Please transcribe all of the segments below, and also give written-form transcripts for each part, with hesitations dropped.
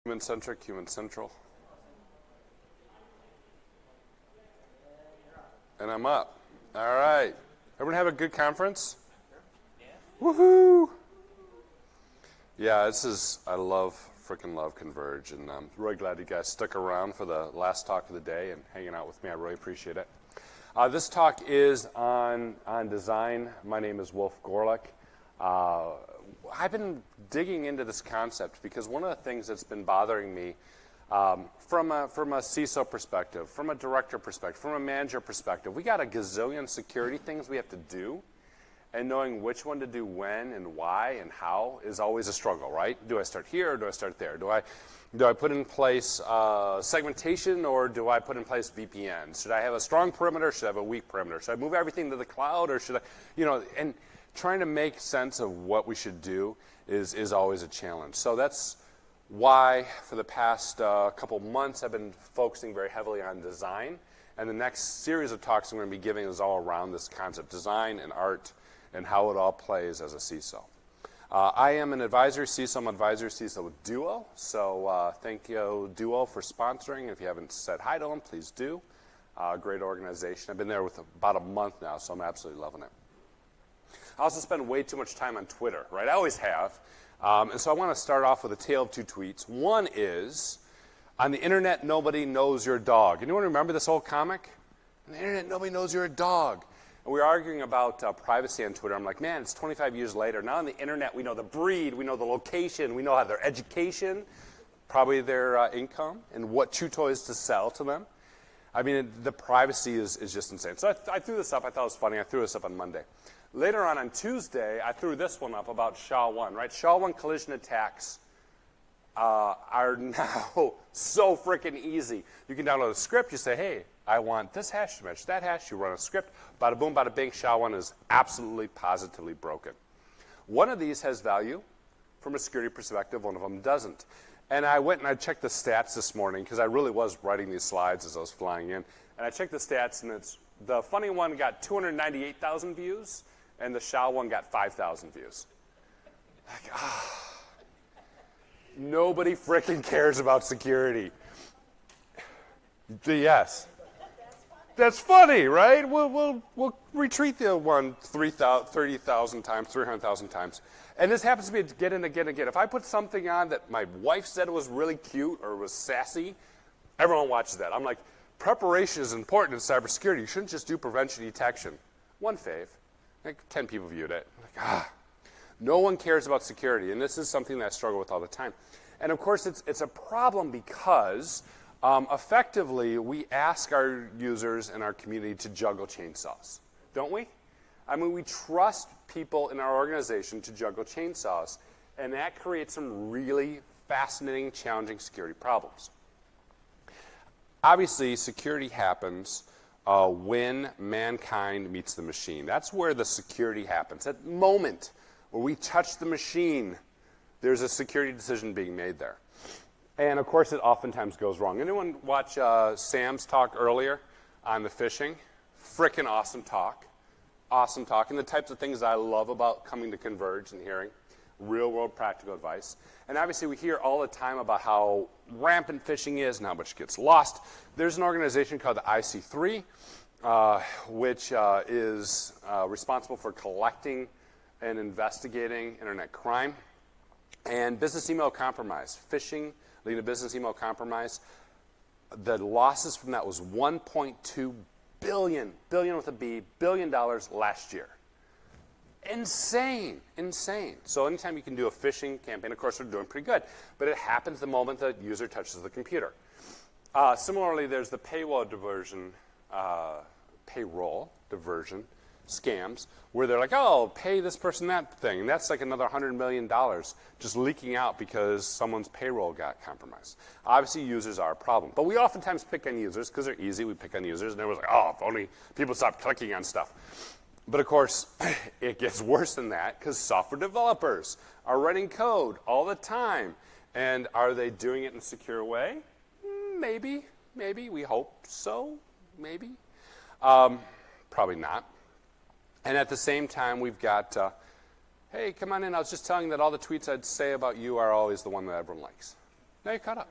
Human-centric, human-central. And I'm up. All right. Everyone have a good conference? Woohoo! Yeah, freaking love Converge, and I'm really glad you guys stuck around for the last talk of the day and hanging out with me. I really appreciate it. This talk is on design. My name is Wolf Goerlich. I've been digging into this concept because one of the things that's been bothering me from a CISO perspective, from a director perspective, from a manager perspective, we got a gazillion security things we have to do, and knowing which one to do when and why and how is always a struggle, right? Do I start here or do I start there? Do I put in place segmentation or do I put in place VPN? Should I have a strong perimeter? Should I have a weak perimeter? Should I move everything to the cloud or should I, and trying to make sense of what we should do is always a challenge. So that's why for the past couple months I've been focusing very heavily on design. And the next series of talks I'm going to be giving is all around this concept, design and art, and how it all plays as a CISO. I am an advisory CISO. I'm an advisory CISO with Duo. So thank you, Duo, for sponsoring. If you haven't said hi to them, please do. Great organization. I've been there with about a month now, so I'm absolutely loving it. I also spend way too much time on Twitter, right? I always have. And so I want to start off with a tale of two tweets. One is, on the internet, nobody knows your dog. Anyone remember this old comic? On the internet, nobody knows you're a dog. And we were arguing about privacy on Twitter. I'm like, man, it's 25 years later. Now on the internet, we know the breed, we know the location, we know their education, probably their income, and what chew toys to sell to them. I mean, the privacy is just insane. So I threw this up. I thought it was funny. I threw this up on Monday. Later on Tuesday, I threw this one up about SHA-1, right? SHA-1 collision attacks are now so freaking easy. You can download a script. You say, hey, I want this hash to match that hash. You run a script. Bada boom, bada bing. SHA-1 is absolutely, positively broken. One of these has value from a security perspective. One of them doesn't. And I went and I checked the stats this morning because I really was writing these slides as I was flying in. And I checked the stats, and the funny one got 298,000 views. And the SHA-1 got 5,000 views. Like, nobody freaking cares about security. Yes. That's funny, right? We'll retweet the one 30,000 times, 300,000 times. And this happens to be again and again and again. If I put something on that my wife said was really cute or was sassy, everyone watches that. I'm like, preparation is important in cybersecurity. You shouldn't just do prevention detection. One fave. Like 10 people viewed it. Like, no one cares about security, and this is something that I struggle with all the time. And of course, it's a problem because effectively we ask our users and our community to juggle chainsaws, don't we? I mean, we trust people in our organization to juggle chainsaws, and that creates some really fascinating, challenging security problems. Obviously, security happens when mankind meets the machine. That's where the security happens. That moment where we touch the machine, there's a security decision being made there. And of course, it oftentimes goes wrong. Anyone watch Sam's talk earlier on the phishing? Frickin' awesome talk. Awesome talk. And the types of things I love about coming to Converge and hearing. Real-world practical advice. And obviously, we hear all the time about how rampant phishing is and how much gets lost. There's an organization called the IC3, which is responsible for collecting and investigating internet crime and business email compromise. Phishing leading to business email compromise. The losses from that was $1.2 billion with a B, $billion last year. Insane. So anytime you can do a phishing campaign, of course, we're doing pretty good. But it happens the moment the user touches the computer. Similarly, there's the payroll diversion scams, where they're like, oh, pay this person that thing. And that's like another $100 million just leaking out because someone's payroll got compromised. Obviously, users are a problem. But we oftentimes pick on users because they're easy. We pick on users, and everyone's like, oh, if only people stop clicking on stuff. But of course, it gets worse than that because software developers are writing code all the time. And are they doing it in a secure way? Maybe. We hope so. Maybe. Probably not. And at the same time, we've got, hey, come on in. I was just telling you that all the tweets I'd say about you are always the one that everyone likes. Now you're caught up.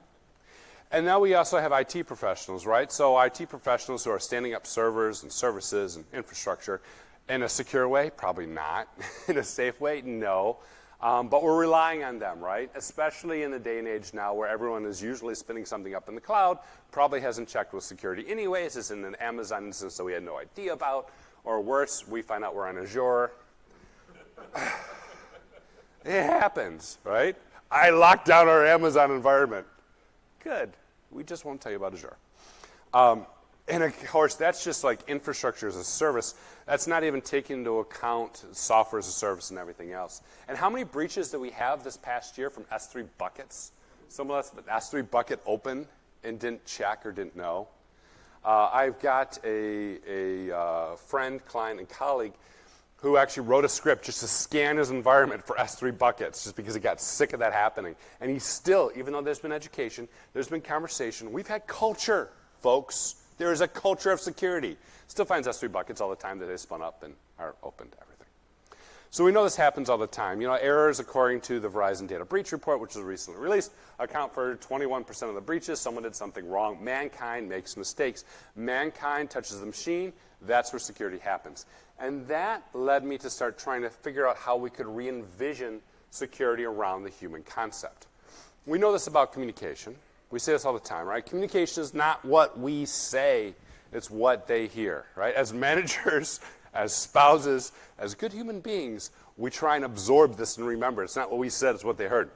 And now we also have IT professionals, right? So IT professionals who are standing up servers and services and infrastructure in a secure way, probably not. In a safe way, no. But we're relying on them, right? Especially in the day and age now where everyone is usually spinning something up in the cloud, probably hasn't checked with security anyways, is in an Amazon instance that we had no idea about, or worse, we find out we're on Azure. It happens, right? I locked down our Amazon environment. Good. We just won't tell you about Azure. And of course, that's just like infrastructure as a service. That's not even taking into account software as a service and everything else. And how many breaches did we have this past year from S3 buckets? Someone left an S3 bucket open and didn't check or didn't know. I've got a friend, client, and colleague who actually wrote a script just to scan his environment for S3 buckets just because he got sick of that happening. And he's still, even though there's been education, there's been conversation, we've had culture, folks. There is a culture of security. Still finds S3 buckets all the time that they spun up and are open to everything. So we know this happens all the time. You know, errors, according to the Verizon Data Breach Report, which was recently released, account for 21% of the breaches. Someone did something wrong. Mankind makes mistakes. Mankind touches the machine. That's where security happens. And that led me to start trying to figure out how we could re-envision security around the human concept. We know this about communication. We say this all the time, right? Communication is not what we say, it's what they hear, right? As managers, as spouses, as good human beings, we try and absorb this and remember. It's not what we said, it's what they heard.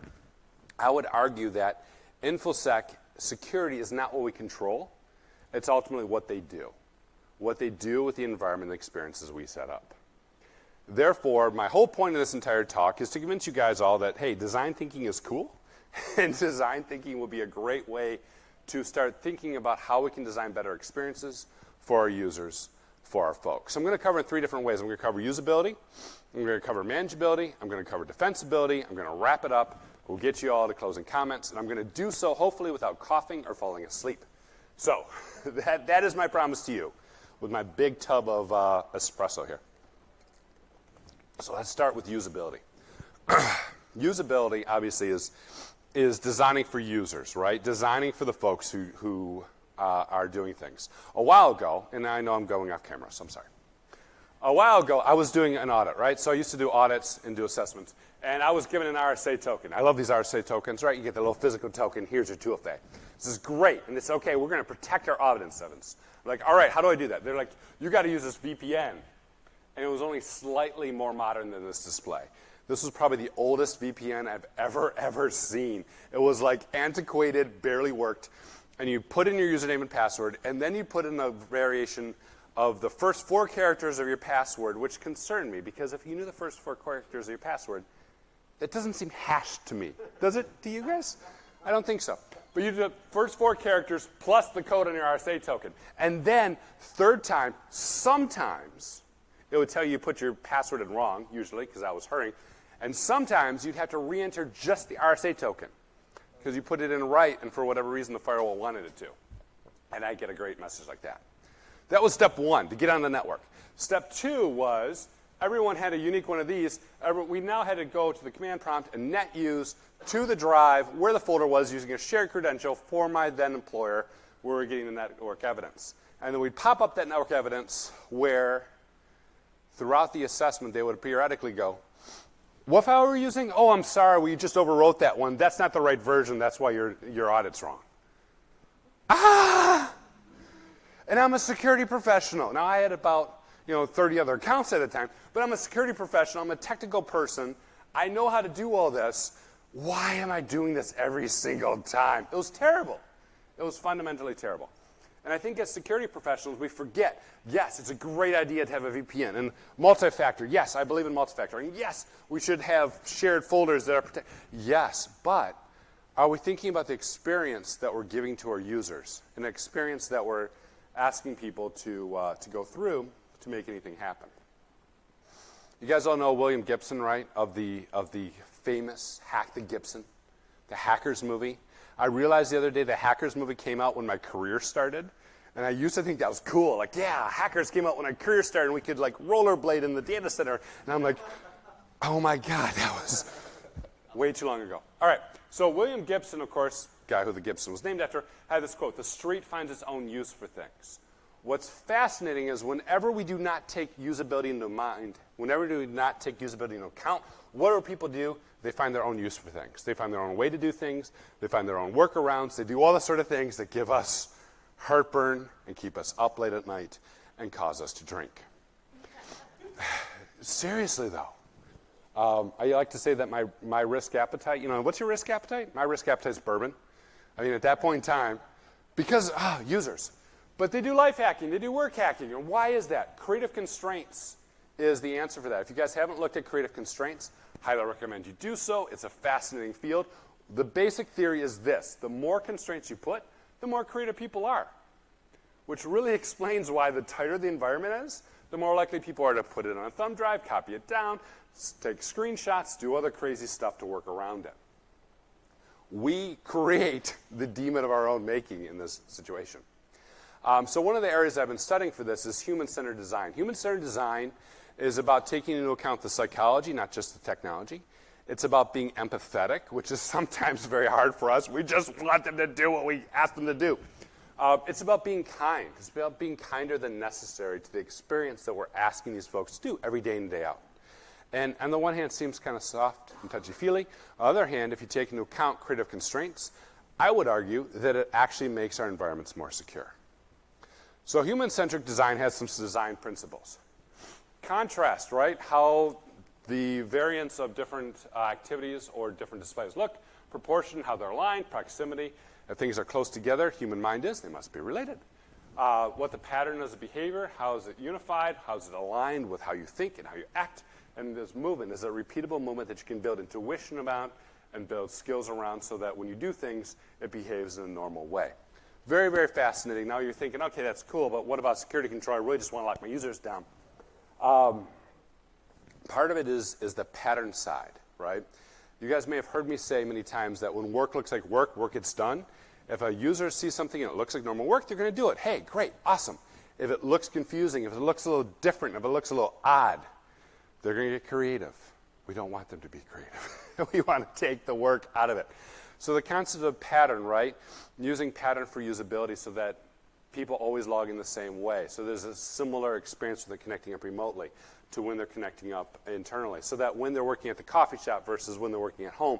I would argue that InfoSec security is not what we control, it's ultimately what they do. What they do with the environment and the experiences we set up. Therefore, my whole point of this entire talk is to convince you guys all that, hey, design thinking is cool. And design thinking will be a great way to start thinking about how we can design better experiences for our users, for our folks. So I'm going to cover in 3 different ways. I'm going to cover usability, I'm going to cover manageability, I'm going to cover defensibility, I'm going to wrap it up, we'll get you all to closing comments, and I'm going to do so hopefully without coughing or falling asleep. So that is my promise to you with my big tub of espresso here. So let's start with usability. Usability obviously is designing for users, right? Designing for the folks who are doing things. A while ago, and I know I'm going off camera, so I'm sorry. A while ago, I was doing an audit, right? So I used to do audits and do assessments, and I was given an RSA token. I love these RSA tokens, right? You get the little physical token. Here's your 2FA. This is great, and it's okay. We're going to protect our audit evidence. Like, all right, how do I do that? They're like, you got to use this VPN, and it was only slightly more modern than this display. This was probably the oldest VPN I've ever seen. It was like antiquated, barely worked. And you put in your username and password, and then you put in a variation of the first 4 characters of your password, which concerned me, because if you knew the first 4 characters of your password, it doesn't seem hashed to me. Does it to you guys? I don't think so. But you do the first 4 characters plus the code on your RSA token. And then, third time, sometimes it would tell you put your password in wrong, usually, because I was hurrying. And sometimes you'd have to re-enter just the RSA token because you put it in right and for whatever reason the firewall wanted it to. And I'd get a great message like that. That was step 1, to get on the network. Step 2 was everyone had a unique one of these. We now had to go to the command prompt and net use to the drive where the folder was using a shared credential for my then employer where we were getting the network evidence. And then we'd pop up that network evidence where throughout the assessment they would periodically go, what file were we using? Oh, I'm sorry, we just overwrote that one. That's not the right version. That's why your audit's wrong. Ah! And I'm a security professional. Now, I had about 30 other accounts at a time, but I'm a security professional. I'm a technical person. I know how to do all this. Why am I doing this every single time? It was terrible. It was fundamentally terrible. And I think as security professionals, we forget, yes, it's a great idea to have a VPN. And multi-factor, yes, I believe in multi-factor. And yes, we should have shared folders that are protected. Yes, but are we thinking about the experience that we're giving to our users, an experience that we're asking people to go through to make anything happen? You guys all know William Gibson, right, of the famous Hack the Gibson, the Hackers movie. I realized the other day the Hackers movie came out when my career started, and I used to think that was cool. Like, yeah, Hackers came out when my career started, and we could, like, rollerblade in the data center. And I'm like, oh, my God, that was way too long ago. All right, so William Gibson, of course, guy who the Gibson was named after, had this quote, "The street finds its own use for things." What's fascinating is whenever we do not take usability into mind, whenever we do not take usability into account, what do people do? They find their own use for things. They find their own way to do things. They find their own workarounds. They do all the sort of things that give us heartburn and keep us up late at night and cause us to drink. Seriously, though. I like to say that my risk appetite, what's your risk appetite? My risk appetite is bourbon. I mean, at that point in time, because, users. But they do life hacking, they do work hacking. And why is that? Creative constraints is the answer for that. If you guys haven't looked at creative constraints, highly recommend you do so. It's a fascinating field. The basic theory is this. The more constraints you put, the more creative people are. Which really explains why the tighter the environment is, the more likely people are to put it on a thumb drive, copy it down, take screenshots, do other crazy stuff to work around it. We create the demon of our own making in this situation. So one of the areas I've been studying for this is human-centered design. Human-centered design is about taking into account the psychology, not just the technology. It's about being empathetic, which is sometimes very hard for us. We just want them to do what we ask them to do. It's about being kind. It's about being kinder than necessary to the experience that we're asking these folks to do every day in and day out. And on the one hand, it seems kind of soft and touchy-feely. On the other hand, if you take into account creative constraints, I would argue that it actually makes our environments more secure. So human-centric design has some design principles. Contrast, right? How the variance of different activities or different displays look, proportion, how they're aligned, proximity. If things are close together, human mind is, they must be related. What the pattern is of behavior, how is it unified, how is it aligned with how you think and how you act, and this movement is a repeatable movement that you can build intuition about and build skills around so that when you do things, it behaves in a normal way. Very, very fascinating. Now you're thinking, okay, that's cool, but what about security control? I really just want to lock my users down. Part of it is the pattern side, right? You guys may have heard me say many times that when work looks like work, work gets done. If a user sees something and it looks like normal work, they're going to do it. Hey, great, awesome. If it looks confusing, if it looks a little different, if it looks a little odd, they're going to get creative. We don't want them to be creative. We want to take the work out of it. So the concept of pattern, right? Using pattern for usability so that people always log in the same way. So there's a similar experience when they're connecting up remotely to when they're connecting up internally. So that when they're working at the coffee shop versus when they're working at home,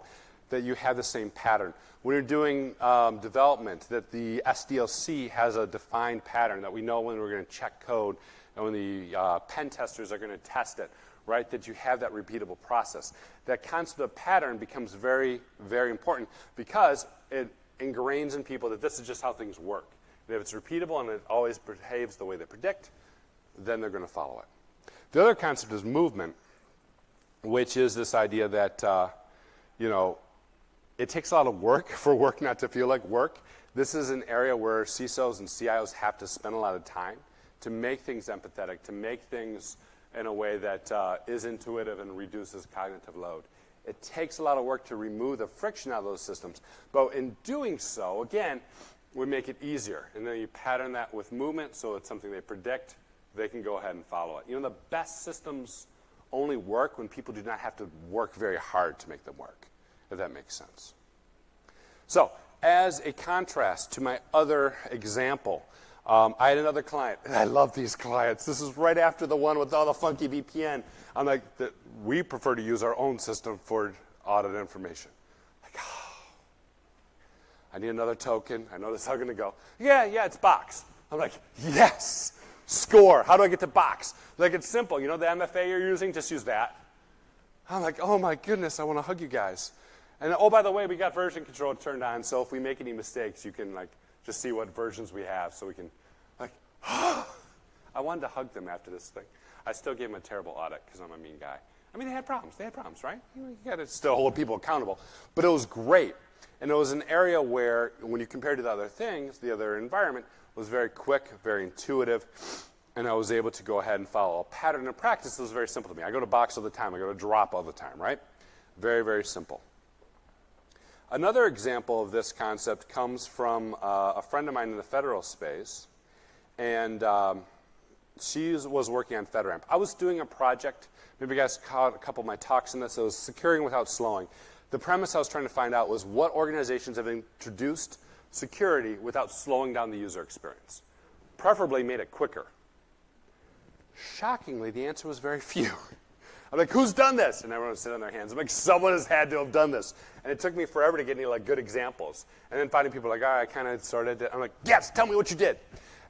that you have the same pattern. When you're doing development, that the SDLC has a defined pattern, that we know when we're going to check code and when the pen testers are going to test it, right? That you have that repeatable process. That concept of pattern becomes very, very important because it ingrains in people that this is just how things work. And if it's repeatable and it always behaves the way they predict, then they're going to follow it. The other concept is movement, which is this idea that, it takes a lot of work for work not to feel like work. This is an area where CISOs and CIOs have to spend a lot of time to make things empathetic, to make things in a way that is intuitive and reduces cognitive load. It takes a lot of work to remove the friction out of those systems. But in doing so, again, we make it easier. And then you pattern that with movement so it's something they predict. They can go ahead and follow it. The best systems only work when people do not have to work very hard to make them work, if that makes sense. So, as a contrast to my other example, I had another client, and I love these clients. This is right after the one with all the funky VPN. I'm like, we prefer to use our own system for audit information. Like, I need another token. I know this is how it's going to go. Yeah, it's Box. I'm like, yes, score. How do I get to Box? Like, it's simple. The MFA you're using, just use that. I'm like, oh my goodness, I want to hug you guys. And oh, by the way, we got version control turned on, so if we make any mistakes, you can just see what versions we have, so we can I wanted to hug them after this thing. I still gave them a terrible audit because I'm a mean guy. I mean, they had problems, right? You got to still hold people accountable. But it was great. And it was an area where, when you compare to the other things, the other environment was very quick, very intuitive, and I was able to go ahead and follow a pattern of practice that was very simple to me. I go to Box all the time. I go to Drop all the time, right? Very, very simple. Another example of this concept comes from a friend of mine in the federal space. And she was working on FedRAMP. I was doing a project, maybe you guys caught a couple of my talks in this, it was securing without slowing. The premise I was trying to find out was what organizations have introduced security without slowing down the user experience, preferably made it quicker. Shockingly, the answer was very few. I'm like, who's done this? And everyone would sit on their hands. I'm like, someone has had to have done this. And it took me forever to get any like good examples. And then finding people like, I kind of started. I'm like, yes, tell me what you did.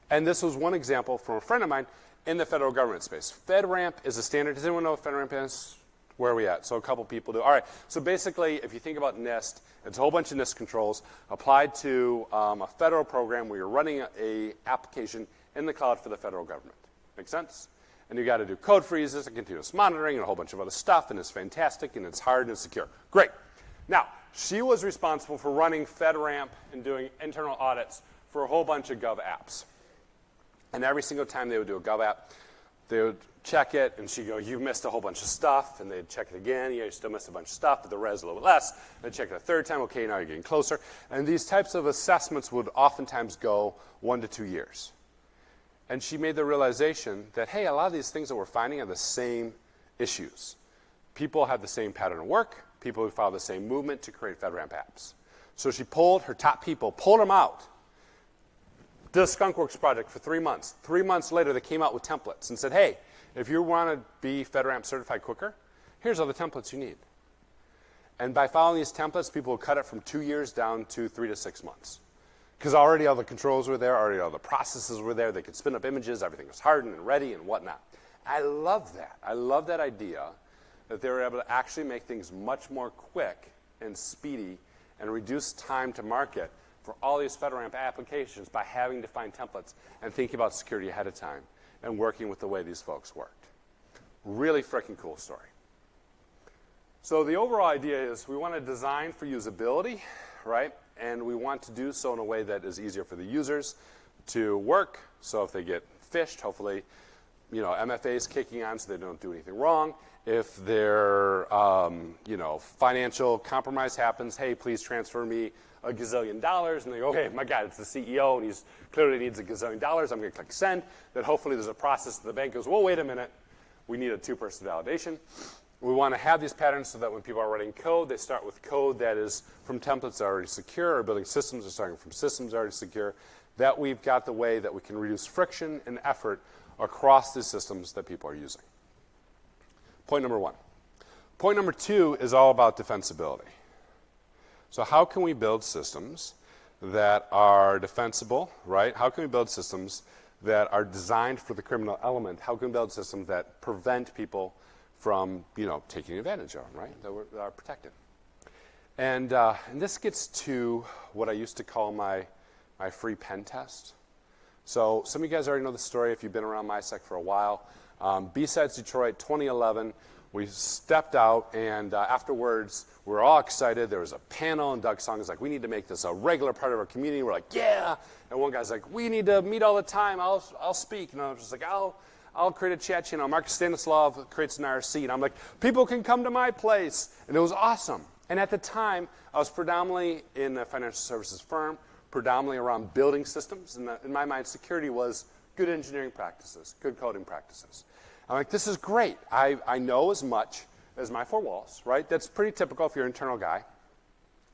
And this was one example from a friend of mine in the federal government space. FedRAMP is a standard. Does anyone know what FedRAMP is? Where are we at? So a couple people do. All right. So basically, if you think about NIST, it's a whole bunch of NIST controls applied to a federal program where you're running a application in the cloud for the federal government. Make sense? And you got to do code freezes and continuous monitoring and a whole bunch of other stuff, and it's fantastic, and it's hard and it's secure. Great. Now, she was responsible for running FedRAMP and doing internal audits for a whole bunch of Gov apps. And every single time they would do a Gov app, they would check it, and she'd go, you missed a whole bunch of stuff, and they'd check it again. Yeah, you still missed a bunch of stuff, but the res a little bit less. And they'd check it a third time. Okay, now you're getting closer. And these types of assessments would oftentimes go 1 to 2 years. And she made the realization that, hey, a lot of these things that we're finding are the same issues. People have the same pattern of work. People who follow the same movement to create FedRAMP apps. So she pulled her top people, pulled them out, did a skunkworks project for 3 months. 3 months later, they came out with templates and said, hey, if you want to be FedRAMP certified quicker, here's all the templates you need. And by following these templates, people would cut it from 2 years down to 3 to 6 months. Because already all the controls were there, already all the processes were there. They could spin up images. Everything was hardened and ready and whatnot. I love that. I love that idea that they were able to actually make things much more quick and speedy and reduce time to market for all these FedRAMP applications by having defined templates and thinking about security ahead of time and working with the way these folks worked. Really freaking cool story. So the overall idea is we want to design for usability, right? And we want to do so in a way that is easier for the users to work. So if they get phished, hopefully, MFA is kicking on so they don't do anything wrong. If their, financial compromise happens, hey, please transfer me $1 gazillion. And they go, okay, my God, it's the CEO, and he's clearly needs $1 gazillion. I'm going to click send. Then hopefully there's a process that the bank goes, well, wait a minute. We need a 2-person validation. We want to have these patterns so that when people are writing code, they start with code that is from templates that are already secure, or building systems that are starting from systems that are already secure, that we've got the way that we can reduce friction and effort across the systems that people are using. Point number 1. Point number 2 is all about defensibility. So how can we build systems that are defensible, right? How can we build systems that are designed for the criminal element? How can we build systems that prevent people from, taking advantage of them, right? That are protected. And this gets to what I used to call my free pen test. So some of you guys already know the story if you've been around MySec for a while. B-Sides Detroit, 2011, we stepped out, and afterwards, we were all excited. There was a panel, and Doug Song was like, we need to make this a regular part of our community. We're like, yeah. And one guy's like, we need to meet all the time. I'll speak. And I was just like, I'll create a chat channel. Marcus Stanislav creates an IRC. And I'm like, people can come to my place. And it was awesome. And at the time, I was predominantly in a financial services firm, predominantly around building systems. And in my mind, security was good engineering practices, good coding practices. I'm like, this is great. I know as much as my 4 walls, right? That's pretty typical if you're an internal guy.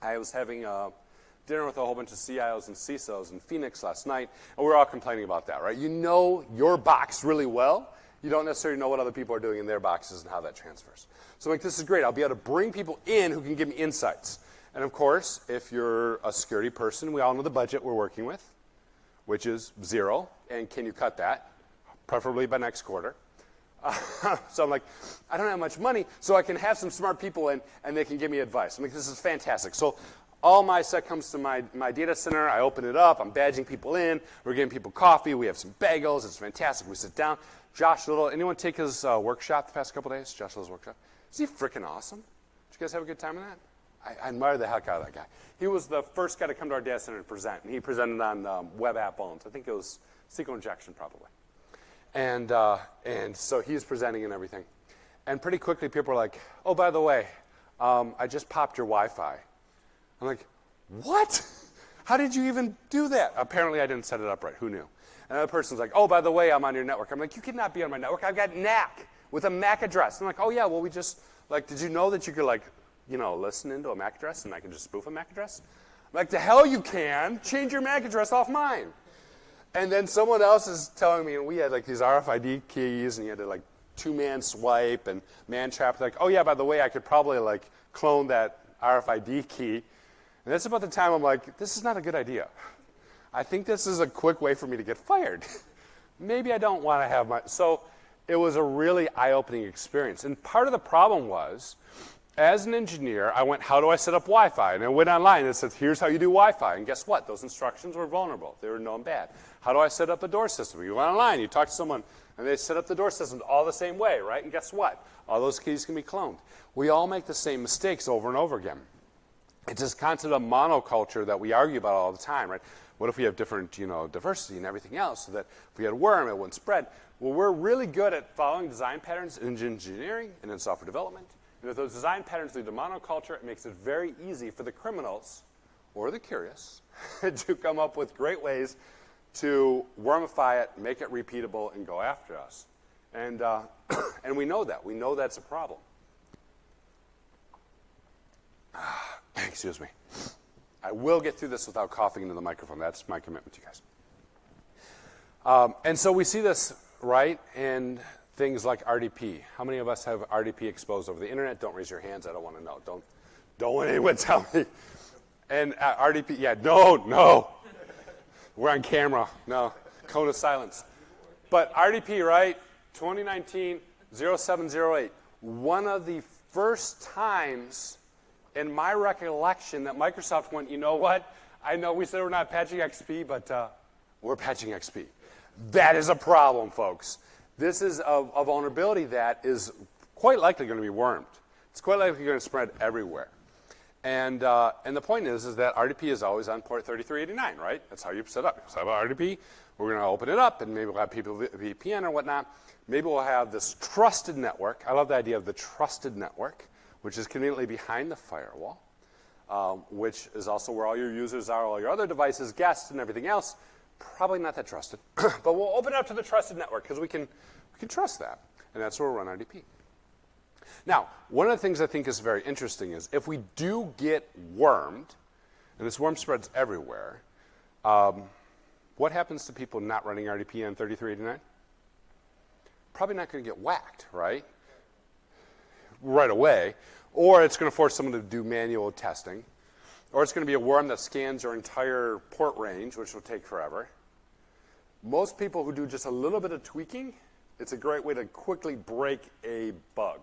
I was having dinner with a whole bunch of CIOs and CISOs in Phoenix last night, and we were all complaining about that, right? You know your box really well. You don't necessarily know what other people are doing in their boxes and how that transfers. So I'm like, this is great. I'll be able to bring people in who can give me insights. And of course, if you're a security person, we all know the budget we're working with, which is 0. And can you cut that? Preferably by next quarter. So I'm like, I don't have much money, so I can have some smart people in, and they can give me advice. I'm like, this is fantastic. So all my set comes to my data center. I open it up. I'm badging people in. We're giving people coffee. We have some bagels. It's fantastic. We sit down. Josh Little, anyone take his workshop the past couple days? Josh Little's workshop. Is he freaking awesome? Did you guys have a good time in that? I admire the heck out of that guy. He was the first guy to come to our data center and present, and he presented on web app owns. I think it was SQL injection probably. And so he's presenting and everything. And pretty quickly people were like, oh, by the way, I just popped your Wi-Fi. I'm like, what? How did you even do that? Apparently I didn't set it up right. Who knew? And another person's like, oh, by the way, I'm on your network. I'm like, you cannot be on my network. I've got NAC with a MAC address. I'm like, oh, yeah, well, we just, like, did you know that you could, like, you know, listen into a MAC address and I can just spoof a MAC address? I'm like, the hell you can. Change your MAC address off mine. And then someone else is telling me, and we had, like, these RFID keys, and you had to, like, two-man swipe and man-trap. Like, oh, yeah, by the way, I could probably, like, clone that RFID key. And that's about the time I'm like, this is not a good idea. I think this is a quick way for me to get fired. Maybe I don't want to have my... So it was a really eye-opening experience. And part of the problem was, as an engineer, I went, how do I set up Wi-Fi? And I went online and it said, here's how you do Wi-Fi. And guess what? Those instructions were vulnerable. They were known bad. How do I set up a door system? You went online, you talked to someone, and they set up the door system all the same way, right? And guess what? All those keys can be cloned. We all make the same mistakes over and over again. It's this concept of monoculture that we argue about all the time, right? What if we have different, you know, diversity and everything else so that if we had a worm, it wouldn't spread? Well, we're really good at following design patterns in engineering and in software development. And if those design patterns lead to monoculture, it makes it very easy for the criminals or the curious to come up with great ways to wormify it, make it repeatable, and go after us. And, and we know that. We know that's a problem. Excuse me. I will get through this without coughing into the microphone. That's my commitment to you guys. And so we see this, right, in things like RDP. How many of us have RDP exposed over the internet? Don't raise your hands. I don't want to know. Don't want anyone to tell me. And RDP, yeah, no. We're on camera. No. Cone of silence. But RDP, right, 2019-0708. One of the first times in my recollection that Microsoft went, you know what? I know we said we're not patching XP, but we're patching XP. That is a problem, folks. This is a vulnerability that is quite likely going to be wormed. It's quite likely going to spread everywhere. And the point is that RDP is always on port 3389, right? That's how you set up. You set up RDP. We're going to open it up, and maybe we'll have people VPN or whatnot. Maybe we'll have this trusted network. I love the idea of the trusted network, which is conveniently behind the firewall, which is also where all your users are, all your other devices, guests, and everything else. Probably not that trusted. But we'll open it up to the trusted network because we can trust that. And that's where we'll run RDP. Now, one of the things I think is very interesting is if we do get wormed, and this worm spreads everywhere, what happens to people not running RDP on 3389? Probably not going to get whacked, right? Right away. Or it's going to force someone to do manual testing. Or it's going to be a worm that scans your entire port range, which will take forever. Most people who do just a little bit of tweaking, it's a great way to quickly break a bug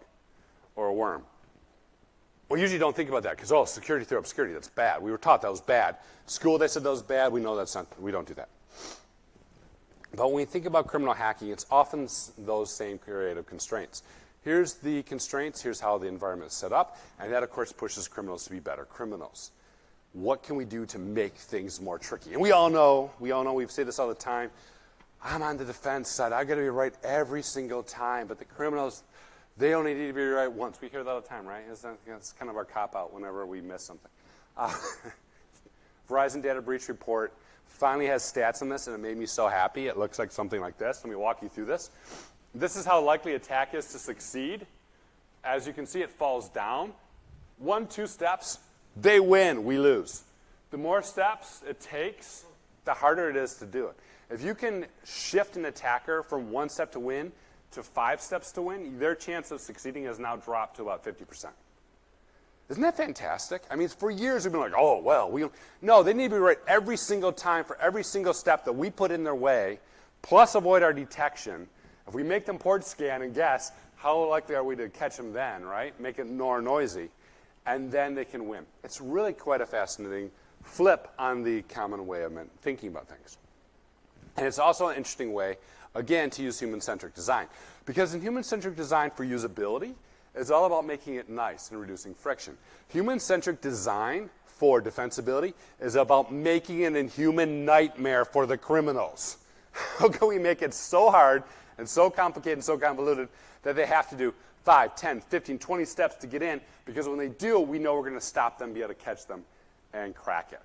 or a worm. We usually don't think about that because, oh, security through obscurity, that's bad. We were taught that was bad. School, they said that was bad. We know that's not, we don't do that. But when we think about criminal hacking, it's often those same creative constraints. Here's the constraints. Here's how the environment is set up. And that, of course, pushes criminals to be better criminals. What can we do to make things more tricky? And we all know, we say this all the time, I'm on the defense side. I've got to be right every single time. But the criminals, they only need to be right once. We hear that all the time, right? It's kind of our cop-out whenever we miss something. Verizon Data Breach Report finally has stats on this, and it made me so happy. It looks like something like this. Let me walk you through this. This is how likely attack is to succeed. As you can see, it falls down. 1-2 steps. They win, we lose. The more steps it takes, the harder it is to do it. If you can shift an attacker from 1 step to win to 5 steps to win, their chance of succeeding has now dropped to about 50%. Isn't that fantastic? I mean, for years we've been like, oh, well, no, they need to be right every single time for every single step that we put in their way, plus avoid our detection. If we make them port scan and guess, how likely are we to catch them then, right? Make it more noisy. And then they can win. It's really quite a fascinating flip on the common way of thinking about things. And it's also an interesting way, again, to use human-centric design. Because in human-centric design for usability, it's all about making it nice and reducing friction. Human-centric design for defensibility is about making it a human nightmare for the criminals. How can we make it so hard and so complicated and so convoluted that they have to do 5, 10, 15, 20 steps to get in, because when they do, we know we're going to stop them, be able to catch them, and crack it.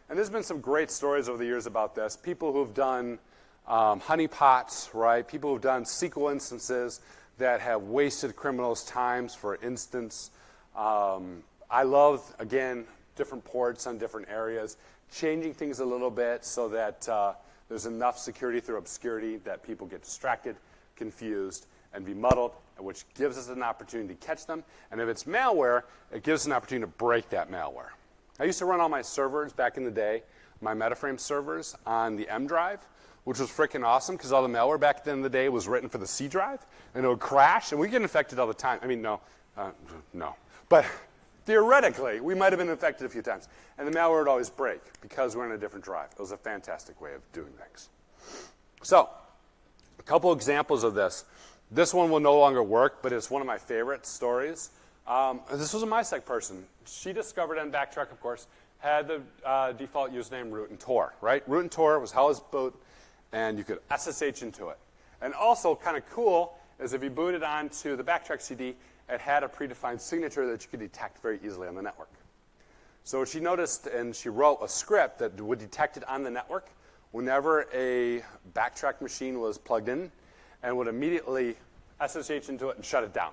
And there's been some great stories over the years about this. People who've done honeypots, right? People who've done SQL instances that have wasted criminals' times, for instance. I love, again, different ports on different areas, changing things a little bit so that there's enough security through obscurity that people get distracted, confused, and be muddled, which gives us an opportunity to catch them. And if it's malware, it gives us an opportunity to break that malware. I used to run all my servers back in the day, my Metaframe servers, on the M drive, which was freaking awesome because all the malware back then in the day was written for the C drive, and it would crash, and we get infected all the time. I mean, no. But theoretically, we might have been infected a few times, and the malware would always break because we're in a different drive. It was a fantastic way of doing things. So, a couple examples of this. This one will no longer work, but it's one of my favorite stories. This was a MySec person. She discovered on Backtrack, of course, had the default username root and Tor, right? Root and Tor was how it was boot, and you could SSH into it. And also, kind of cool, is if you booted onto the Backtrack CD, it had a predefined signature that you could detect very easily on the network. So she noticed, and she wrote a script that would detect it on the network whenever a Backtrack machine was plugged in, and would immediately SSH into it and shut it down.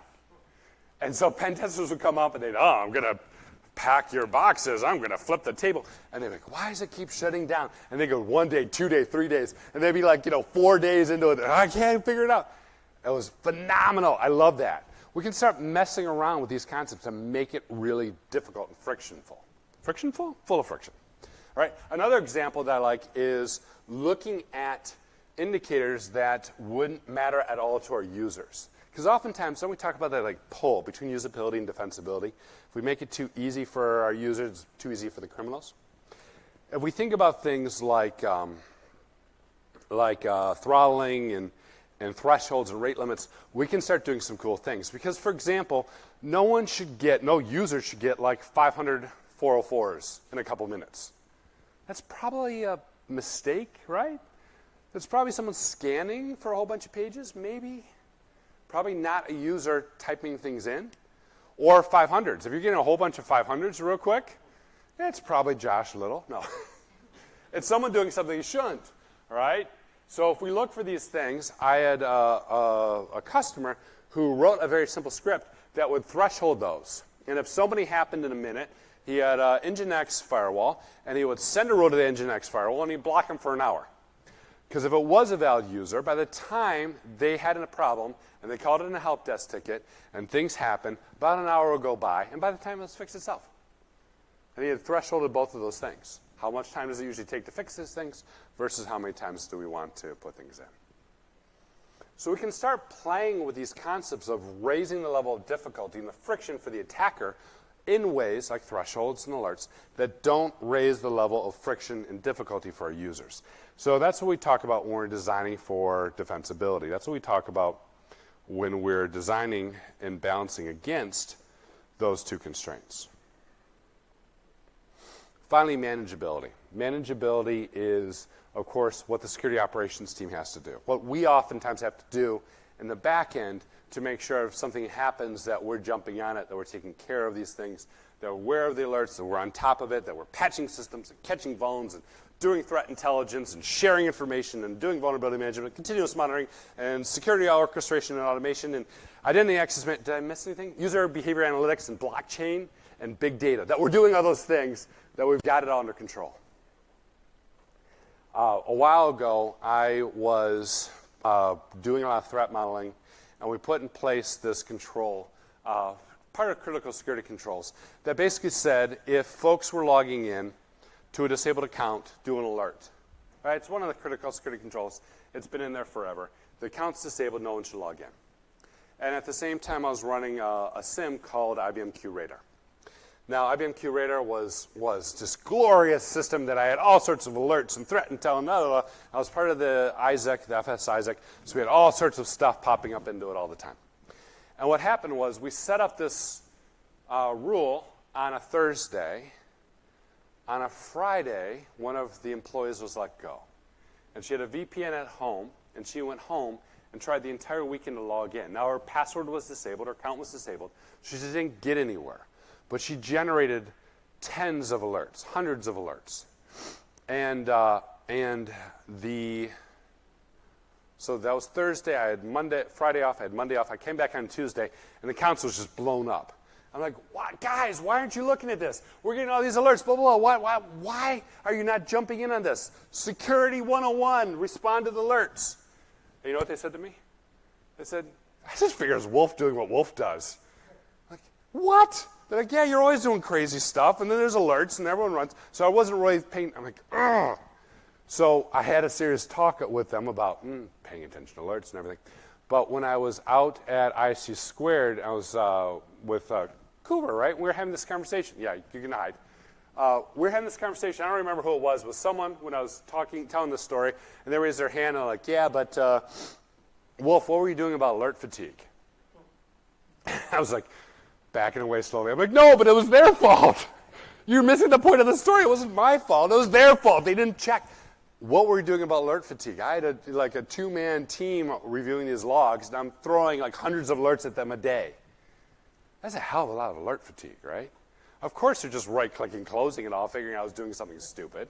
And so pen testers would come up and they'd, I'm going to pack your boxes. I'm going to flip the table. And they'd be like, why does it keep shutting down? And they go 1 day, 2 days, 3 days. And they'd be like, 4 days into it. I can't figure it out. It was phenomenal. I love that. We can start messing around with these concepts and make it really difficult and frictionful. Frictionful? Full of friction. All right. Another example that I like is looking at indicators that wouldn't matter at all to our users. Because oftentimes, when we talk about that like pull between usability and defensibility, if we make it too easy for our users, it's too easy for the criminals. If we think about things like throttling and thresholds and rate limits, we can start doing some cool things. Because, for example, no user should get like 500 404s in a couple minutes. That's probably a mistake, right? That's probably someone scanning for a whole bunch of pages, maybe. Probably not a user typing things in. Or 500s. If you're getting a whole bunch of 500s real quick, it's probably Josh Little. No. It's someone doing something he shouldn't, all right? So if we look for these things, I had a customer who wrote a very simple script that would threshold those. And if somebody happened in a minute, he had an Nginx firewall, and he would send a rule to the Nginx firewall, and he'd block him for an hour. Because if it was a valid user, by the time they had a problem, and they called it in a help desk ticket, and things happened, about an hour would go by, and by the time it was fixed itself. And he had thresholded both of those things. How much time does it usually take to fix these things versus how many times do we want to put things in? So we can start playing with these concepts of raising the level of difficulty and the friction for the attacker in ways like thresholds and alerts that don't raise the level of friction and difficulty for our users. So that's what we talk about when we're designing for defensibility. That's what we talk about when we're designing and balancing against those two constraints. Finally, manageability. Manageability is, of course, what the security operations team has to do. What we oftentimes have to do in the back end to make sure if something happens that we're jumping on it, that we're taking care of these things, that we're aware of the alerts, that we're on top of it, that we're patching systems and catching vulns and doing threat intelligence and sharing information and doing vulnerability management, continuous monitoring, and security orchestration and automation, and identity access management. Did I miss anything? User behavior analytics and blockchain and big data. That we're doing all those things, that we've got it all under control. A while ago, I was doing a lot of threat modeling, and we put in place this control, part of critical security controls, that basically said if folks were logging in to a disabled account, do an alert. Right? It's one of the critical security controls. It's been in there forever. The account's disabled, no one should log in. And at the same time, I was running a SIM called IBM QRadar. Now, IBM QRadar was this glorious system that I had all sorts of alerts and threat intel and blah, blah, blah. I was part of the ISAC, the FS ISAC, so we had all sorts of stuff popping up into it all the time. And what happened was we set up this rule on a Thursday. On a Friday, one of the employees was let go. And she had a VPN at home, and she went home and tried the entire weekend to log in. Now, her password was disabled, her account was disabled, so she didn't get anywhere. But she generated tens of alerts, hundreds of alerts. And the So that was Thursday. I had Friday off. I had Monday off. I came back on Tuesday, and the council was just blown up. I'm like, what? Guys, why aren't you looking at this? We're getting all these alerts, blah, blah, blah. Why are you not jumping in on this? Security 101, respond to the alerts. And you know what they said to me? They said, I just figure it's Wolf doing what Wolf does. I'm like, what? They're like, yeah, you're always doing crazy stuff, and then there's alerts, and everyone runs. So I wasn't really paying. I'm like, ugh. So I had a serious talk with them about paying attention to alerts and everything. But when I was out at IC Squared, I was with Cooper, right? We were having this conversation. Yeah, you can hide. We were having this conversation. I don't remember who it was. It was someone when I was telling this story, and they raised their hand, and I'm like, yeah, but Wolf, what were you doing about alert fatigue? I was like, backing away slowly. I'm like, no, but it was their fault. You're missing the point of the story. It wasn't my fault. It was their fault. They didn't check. What were we doing about alert fatigue? I had a two-man team reviewing these logs, and I'm throwing like hundreds of alerts at them a day. That's a hell of a lot of alert fatigue, right? Of course they're just right-clicking, closing it all, figuring I was doing something stupid.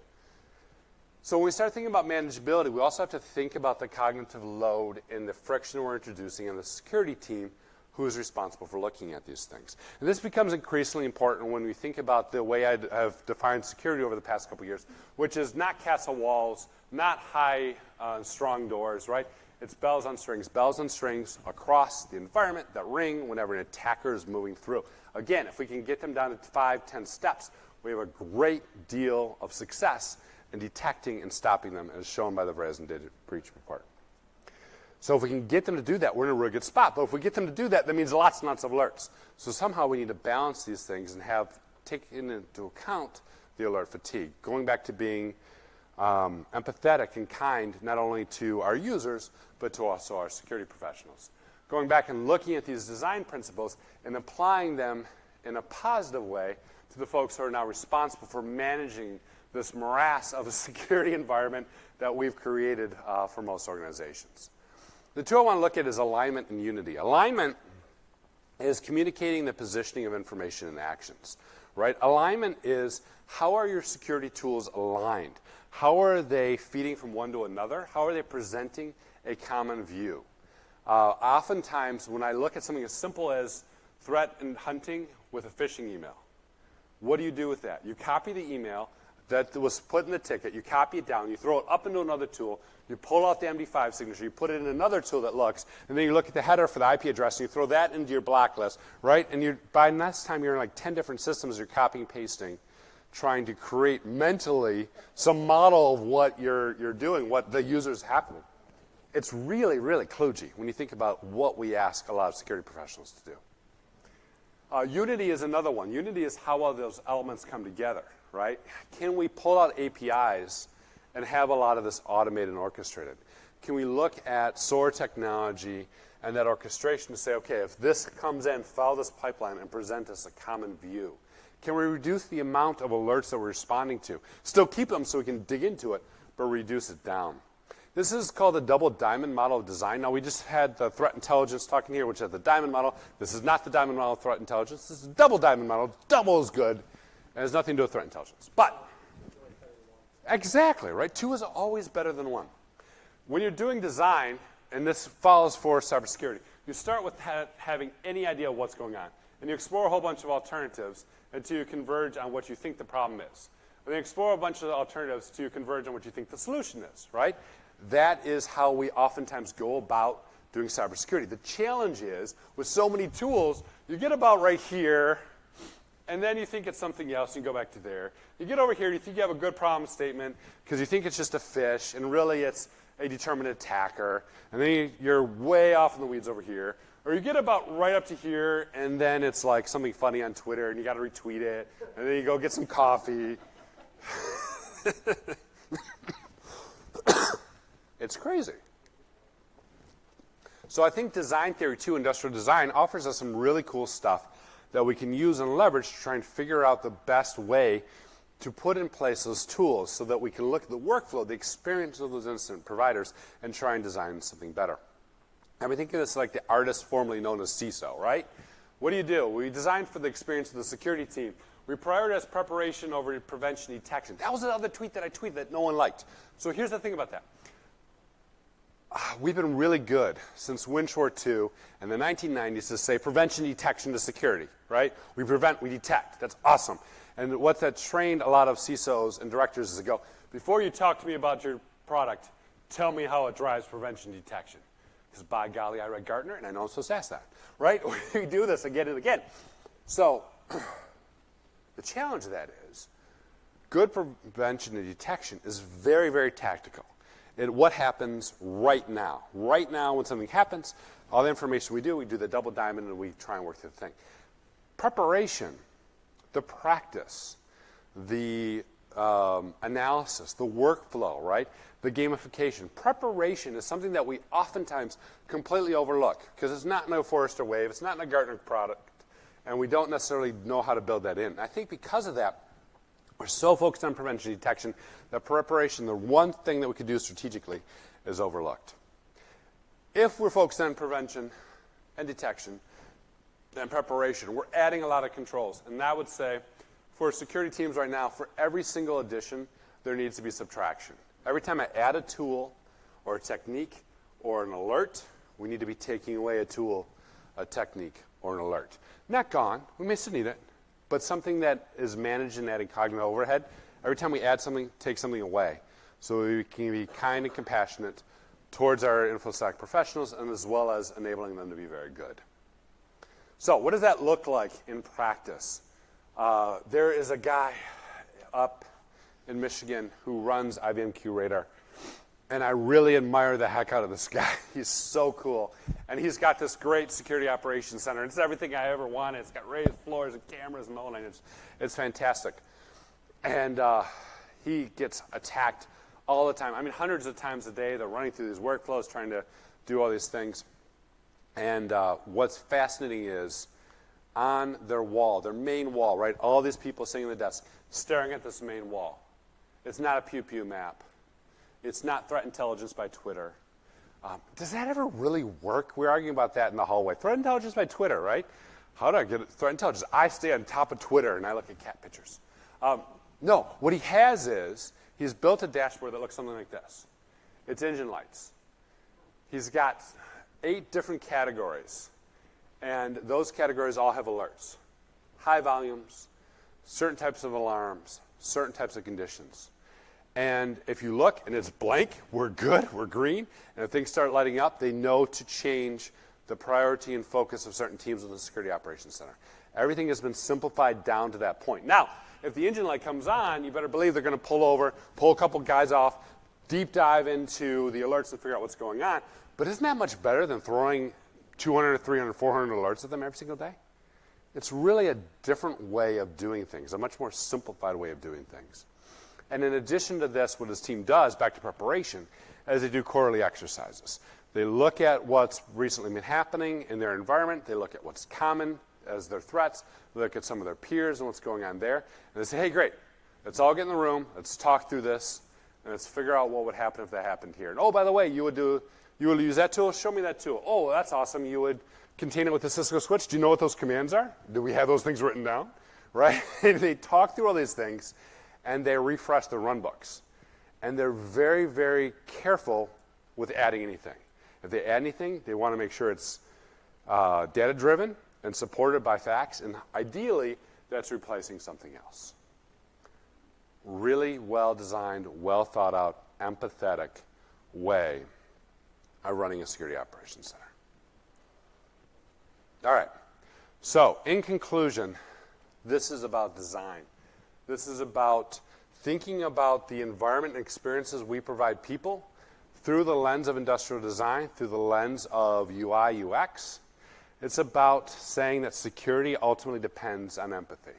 So when we start thinking about manageability, we also have to think about the cognitive load and the friction we're introducing in the security team who is responsible for looking at these things. And this becomes increasingly important when we think about the way I have defined security over the past couple of years, which is not castle walls, not high strong doors, right? It's bells on strings across the environment that ring whenever an attacker is moving through. Again, if we can get them down to 5, 10 steps, we have a great deal of success in detecting and stopping them, as shown by the Verizon Data Breach Report. So if we can get them to do that, we're in a really good spot. But if we get them to do that, that means lots and lots of alerts. So somehow we need to balance these things and take into account the alert fatigue, going back to being empathetic and kind not only to our users, but to also our security professionals. Going back and looking at these design principles and applying them in a positive way to the folks who are now responsible for managing this morass of a security environment that we've created for most organizations. The two I want to look at is alignment and unity. Alignment is communicating the positioning of information and actions, right? Alignment is how are your security tools aligned? How are they feeding from one to another? How are they presenting a common view? Oftentimes, when I look at something as simple as threat and hunting with a phishing email, what do you do with that? You copy the email that was put in the ticket, you copy it down, you throw it up into another tool, you pull out the MD5 signature, you put it in another tool that looks, and then you look at the header for the IP address, and you throw that into your blacklist, right? And by next time, you're in like 10 different systems you're copying and pasting, trying to create mentally some model of what you're doing, what the user's happening. It's really, really kludgy when you think about what we ask a lot of security professionals to do. Unity is another one. Unity is how all those elements come together, right? Can we pull out APIs and have a lot of this automated and orchestrated? Can we look at SOAR technology and that orchestration to say, okay, if this comes in, follow this pipeline and present us a common view? Can we reduce the amount of alerts that we're responding to? Still keep them so we can dig into it, but reduce it down. This is called the double diamond model of design. Now, we just had the threat intelligence talking here, which is the diamond model. This is not the diamond model of threat intelligence. This is a double diamond model. Double is good. It has nothing to do with threat intelligence. But, exactly, right? 2 is always better than 1. When you're doing design, and this follows for cybersecurity, you start with having any idea of what's going on. And you explore a whole bunch of alternatives until you converge on what you think the problem is. And then explore a bunch of alternatives until you converge on what you think the solution is, right? That is how we oftentimes go about doing cybersecurity. The challenge is, with so many tools, you get about right here, and then you think it's something else, and you go back to there. You get over here, you think you have a good problem statement, because you think it's just a fish, and really it's a determined attacker, and then you're way off in the weeds over here. Or you get about right up to here, and then it's like something funny on Twitter, and you got to retweet it, and then you go get some coffee. It's crazy. So I think design theory 2, industrial design, offers us some really cool stuff that we can use and leverage to try and figure out the best way to put in place those tools so that we can look at the workflow, the experience of those incident providers, and try and design something better. And we think of this like the artist formerly known as CISO, right? What do? We design for the experience of the security team. We prioritize preparation over prevention detection. That was another tweet that I tweeted that no one liked. So here's the thing about that. we've been really good since Winshore 2 in the 1990s to say prevention, detection to security, right? We prevent, we detect. That's awesome. And what that trained a lot of CISOs and directors is to go, before you talk to me about your product, tell me how it drives prevention detection. Because by golly, I read Gartner, and I know I'm supposed to ask that, right? We do this again and again. So the challenge of that is good prevention and detection is very, very tactical. What happens right now. Right now, when something happens, all the information we do the double diamond, and we try and work through the thing. Preparation, the practice, the analysis, the workflow, right? The gamification. Preparation is something that we oftentimes completely overlook because it's not in a Forrester Wave, it's not in a Gartner product, and we don't necessarily know how to build that in. I think because of that, we're so focused on prevention and detection that preparation, the one thing that we could do strategically, is overlooked. If we're focused on prevention and detection and preparation, we're adding a lot of controls. And I would say for security teams right now, for every single addition, there needs to be subtraction. Every time I add a tool or a technique or an alert, we need to be taking away a tool, a technique, or an alert. Not gone. We may still need it. But something that is managed and adding cognitive overhead, every time we add something, take something away. So we can be kind and compassionate towards our InfoSec professionals and as well as enabling them to be very good. So what does that look like in practice? There is a guy up in Michigan who runs IBM QRadar. And I really admire the heck out of this guy. He's so cool. And he's got this great security operations center. It's everything I ever wanted. It's got raised floors and cameras and the whole nine. It's fantastic. And he gets attacked all the time. I mean, hundreds of times a day. They're running through these workflows, trying to do all these things. And what's fascinating is on their wall, their main wall, right, all these people sitting at the desk, staring at this main wall. It's not a pew-pew map. It's not threat intelligence by Twitter. Does that ever really work? We're arguing about that in the hallway. Threat intelligence by Twitter, right? How do I get threat intelligence? I stay on top of Twitter and I look at cat pictures. No, what he has is he's built a dashboard that looks something like this. It's engine lights. He's got 8 different categories, and those categories all have alerts. High volumes, certain types of alarms, certain types of conditions. And if you look and it's blank, we're good, we're green. And if things start lighting up, they know to change the priority and focus of certain teams within the Security Operations Center. Everything has been simplified down to that point. Now, if the engine light comes on, you better believe they're going to pull over, pull a couple guys off, deep dive into the alerts and figure out what's going on. But isn't that much better than throwing 200, 300, 400 alerts at them every single day? It's really a different way of doing things, a much more simplified way of doing things. And in addition to this, what his team does, back to preparation, is they do quarterly exercises. They look at what's recently been happening in their environment. They look at what's common as their threats. They look at some of their peers and what's going on there. And they say, hey, great, let's all get in the room. Let's talk through this. And let's figure out what would happen if that happened here. And, oh, by the way, you would use that tool? Show me that tool. Oh, that's awesome. You would contain it with the Cisco switch. Do you know what those commands are? Do we have those things written down? Right? They talk through all these things. And they refresh the run books. And they're very, very careful with adding anything. If they add anything, they want to make sure it's data-driven and supported by facts, and ideally, that's replacing something else. Really well-designed, well-thought-out, empathetic way of running a security operations center. All right. So, in conclusion, this is about design. This is about thinking about the environment and experiences we provide people through the lens of industrial design, through the lens of UI, UX. It's about saying that security ultimately depends on empathy.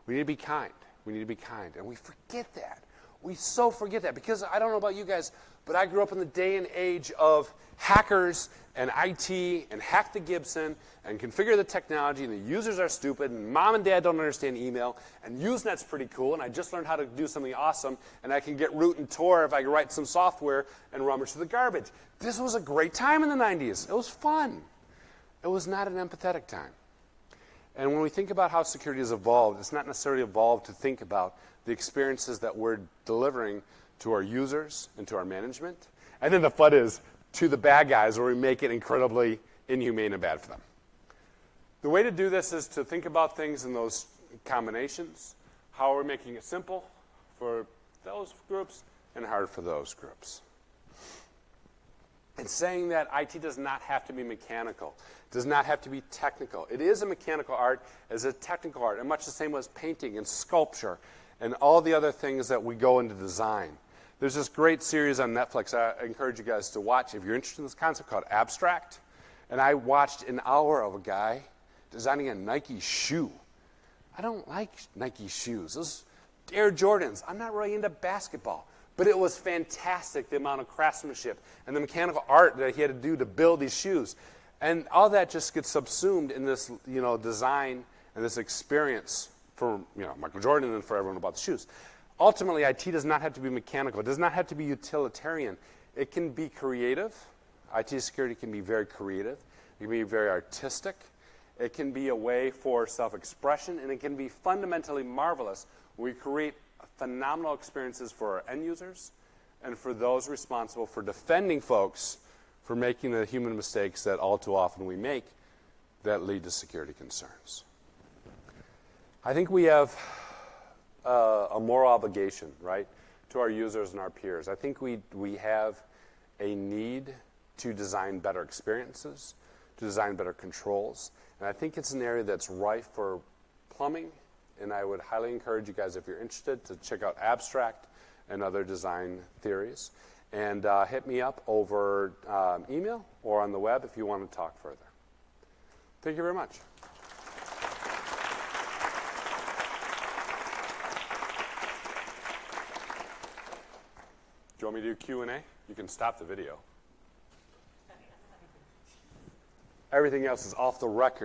We need to be kind. We need to be kind. And we forget that. We so forget that because I don't know about you guys, but I grew up in the day and age of hackers and IT and hack the Gibson and configure the technology, and the users are stupid, and mom and dad don't understand email, and Usenet's pretty cool, and I just learned how to do something awesome, and I can get root and Tor if I can write some software and rummage through the garbage. This was a great time in the 90s. It was fun. It was not an empathetic time. And when we think about how security has evolved, it's not necessarily evolved to think about the experiences that we're delivering to our users and to our management. And then the fun is, to the bad guys where we make it incredibly inhumane and bad for them. The way to do this is to think about things in those combinations. How are we making it simple for those groups and hard for those groups? And saying that IT does not have to be mechanical, does not have to be technical. It is a mechanical art as a technical art, and much the same as painting and sculpture and all the other things that we go into design. There's this great series on Netflix I encourage you guys to watch if you're interested in this concept called Abstract. And I watched an hour of a guy designing a Nike shoe. I don't like Nike shoes. Those Air Jordans. I'm not really into basketball. But it was fantastic, the amount of craftsmanship and the mechanical art that he had to do to build these shoes. And all that just gets subsumed in this, design and this experience for, Michael Jordan and for everyone about the shoes. Ultimately, IT does not have to be mechanical. It does not have to be utilitarian. It can be creative. IT security can be very creative. It can be very artistic. It can be a way for self-expression, and it can be fundamentally marvelous. We create phenomenal experiences for our end users and for those responsible for defending folks for making the human mistakes that all too often we make that lead to security concerns. I think we have a moral obligation, right, to our users and our peers. I think we have a need to design better experiences, to design better controls, and I think it's an area that's rife for plumbing. And I would highly encourage you guys, if you're interested, to check out Abstract and other design theories. And hit me up over email or on the web if you want to talk further. Thank you very much. Do you want me to do Q&A? You can stop the video. Everything else is off the record.